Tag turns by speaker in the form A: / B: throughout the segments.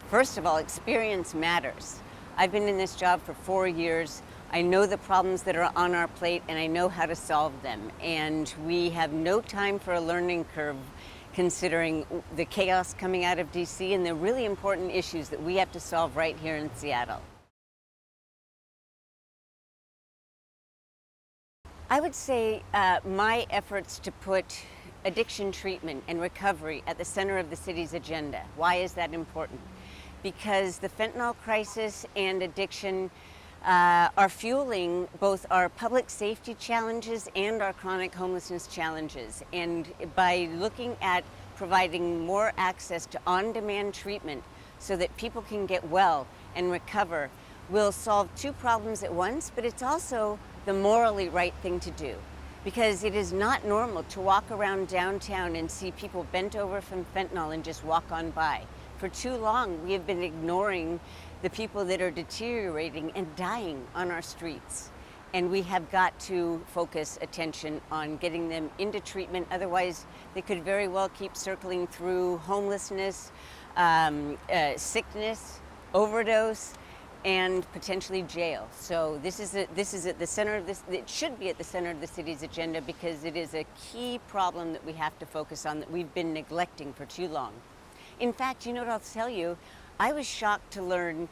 A: First of all, experience matters. I've been in this job for 4 years. I know the problems that are on our plate and I know how to solve them. And we have no time for a learning curve considering the chaos coming out of DC and the really important issues that we have to solve right here in Seattle. I would say my efforts to put addiction treatment and recovery at the center of the city's agenda. Why is that important? Because the fentanyl crisis and addiction are fueling both our public safety challenges and our chronic homelessness challenges. And by looking at providing more access to on-demand treatment so that people can get well and recover, we'll solve two problems at once, but it's also the morally right thing to do. Because it is not normal to walk around downtown and see people bent over from fentanyl and just walk on by. For too long, we have been ignoring the people that are deteriorating and dying on our streets. And we have got to focus attention on getting them into treatment. Otherwise, they could very well keep circling through homelessness, sickness, overdose, and potentially jail. So this is at the center of this. It should be at the center of the city's agenda because it is a key problem that we have to focus on that we've been neglecting for too long. In fact, you know what I'll tell you? I was shocked to learn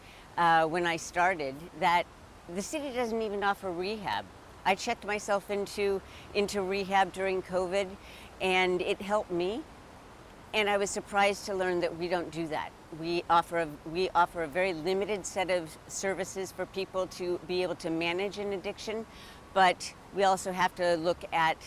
A: when I started that the city doesn't even offer rehab. I checked myself into rehab during COVID, and it helped me. And I was surprised to learn that we don't do that. We offer a very limited set of services for people to be able to manage an addiction, but we also have to look at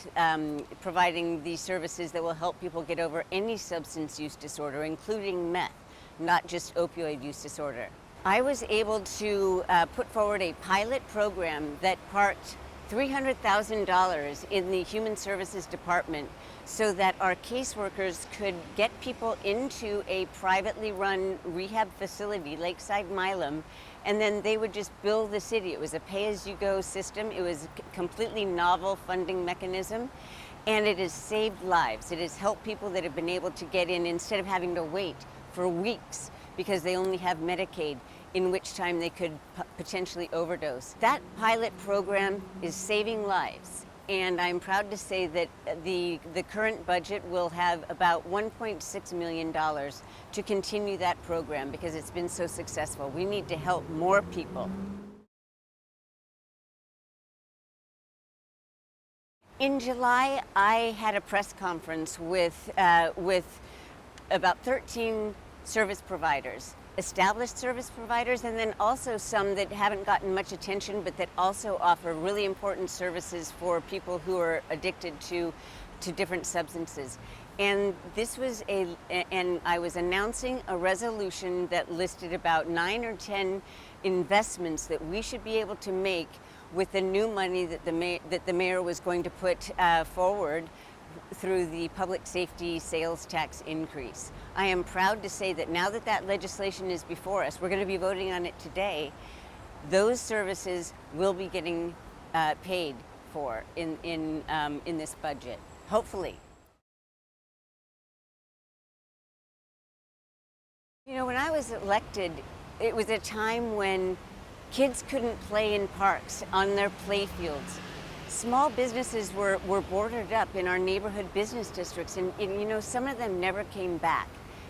A: providing the services that will help people get over any substance use disorder, including meth, not just opioid use disorder. I was able to put forward a pilot program that parked $300,000 in the Human Services Department so that our caseworkers could get people into a privately run rehab facility, Lakeside Milam, and then they would just bill the city. It was a pay-as-you-go system. It was a completely novel funding mechanism, and it has saved lives. It has helped people that have been able to get in instead of having to wait for weeks because they only have Medicaid, in which time they could potentially overdose. That pilot program is saving lives. And I'm proud to say that the current budget will have about $1.6 million to continue that program because it's been so successful. We need to help more people. In July, I had a press conference with about 13 service providers, established service providers, and then also some that haven't gotten much attention but that also offer really important services for people who are addicted to different substances. And I was announcing a resolution that listed about 9 or 10 investments that we should be able to make with the new money that the mayor was going to put forward through the public safety sales tax increase. I am proud to say that now that that legislation is before us, we're going to be voting on it today, those services will be getting paid for in this budget, hopefully. You know, when I was elected, it was a time when kids couldn't play in parks on their play fields. Small businesses were boarded up in our neighborhood business districts, and you know, some of them never came back.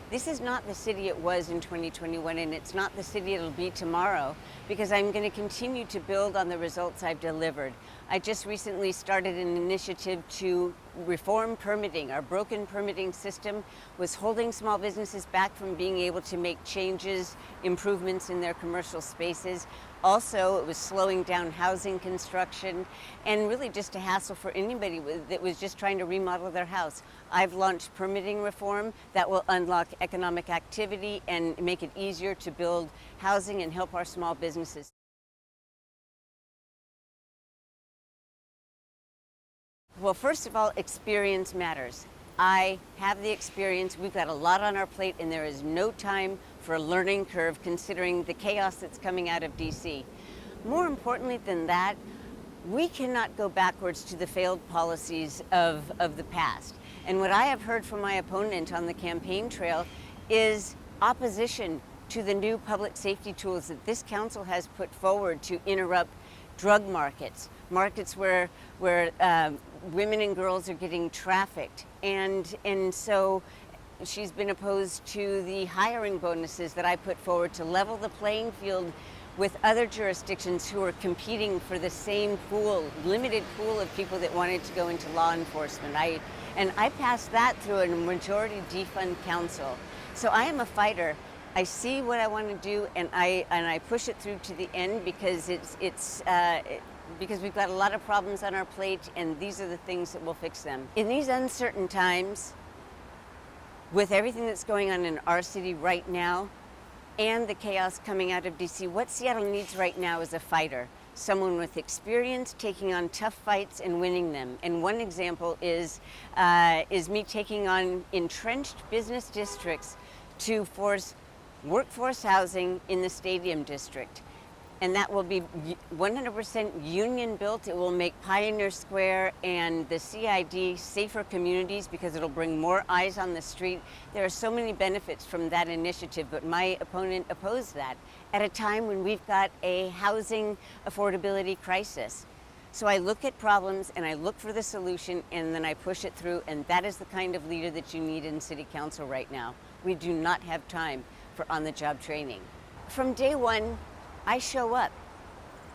A: This is not the city it was in 2021, and it's not the city it'll be tomorrow, because I'm going to continue to build on the results I've delivered. I just recently started an initiative to reform permitting. Our broken permitting system was holding small businesses back from being able to make changes, improvements in their commercial spaces. Also, it was slowing down housing construction and really just a hassle for anybody that was just trying to remodel their house. I've launched permitting reform that will unlock economic activity and make it easier to build housing and help our small businesses. Well, first of all, experience matters. I have the experience. We've got a lot on our plate, and there is no time for a learning curve considering the chaos that's coming out of DC. More importantly than that, we cannot go backwards to the failed policies of the past. And what I have heard from my opponent on the campaign trail is opposition to the new public safety tools that this council has put forward to interrupt drug markets, markets where women and girls are getting trafficked. And so she's been opposed to the hiring bonuses that I put forward to level the playing field with other jurisdictions who are competing for the same pool, limited pool of people that wanted to go into law enforcement. I passed that through a majority defund council. So I am a fighter. I see what I want to do, and I push it through to the end because because we've got a lot of problems on our plate, and these are the things that will fix them. In these uncertain times, with everything that's going on in our city right now, and the chaos coming out of DC, what Seattle needs right now is a fighter, someone with experience taking on tough fights and winning them. And one example is me taking on entrenched business districts to force workforce housing in the Stadium District. And that will be 100% union built. It will make Pioneer Square and the CID safer communities because it'll bring more eyes on the street. There are so many benefits from that initiative, but my opponent opposed that at a time when we've got a housing affordability crisis. So I look at problems and I look for the solution and then I push it through, and that is the kind of leader that you need in City Council right now. We do not have time for on-the-job training. From day one, I show up.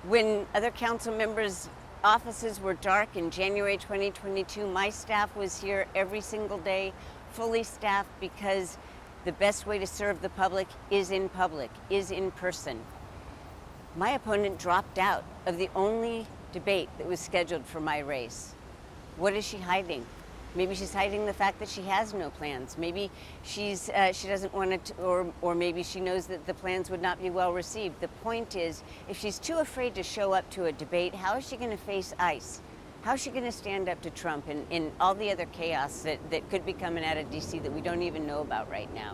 A: When other council members' offices were dark in January 2022, my staff was here every single day, fully staffed, because the best way to serve the public, is in person. My opponent dropped out of the only debate that was scheduled for my race. What is she hiding? Maybe she's hiding the fact that she has no plans. Maybe she doesn't want to, or maybe she knows that the plans would not be well received. The point is, if she's too afraid to show up to a debate, how is she going to face ICE? How is she going to stand up to Trump and all the other chaos that could be coming out of DC that we don't even know about right now?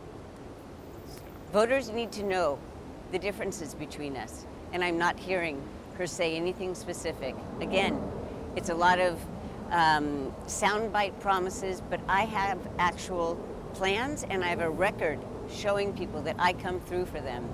A: Voters need to know the differences between us, and I'm not hearing her say anything specific. Again, it's a lot of soundbite promises, but I have actual plans and I have a record showing people that I come through for them.